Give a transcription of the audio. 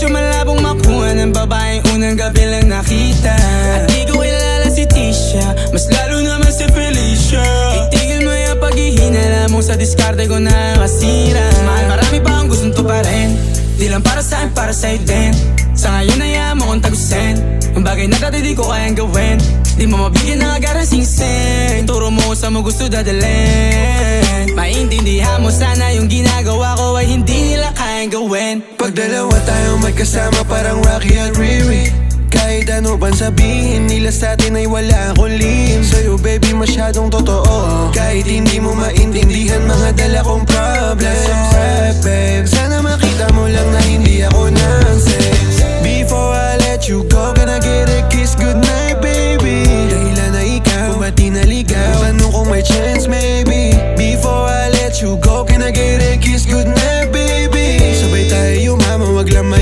presyo malabong makuha ng babaeng unang gabi lang nakita. At di ko kilala si Tisha, mas lalo naman si Felicia. Itigil mo yung paghihinala mo sa diskarte ko na masira. Mahal, marami pa akong gustong tuparin, di lang para sa'kin, para sa'yo din. Sa ngayon hayaan mo kong tagusin ang bagay na dati di ko kayang gawin. Di mo mabigyan ng agarang singsing, turo mo kung saan mo gusto dadalhin. Maintindihan mo sana yung ginagawa ko ay hindi nila kayang gawin. Pag dalawa tayong magkasama parang Rocky at Riri, kahit ano bang sabihin nila sa'tin ay wala akong lihim. Sa'yo baby masyadong totoo, kahit hindi mo maintindihan mga dala kong problems. So babe, sana makita mo lang na hindi ako na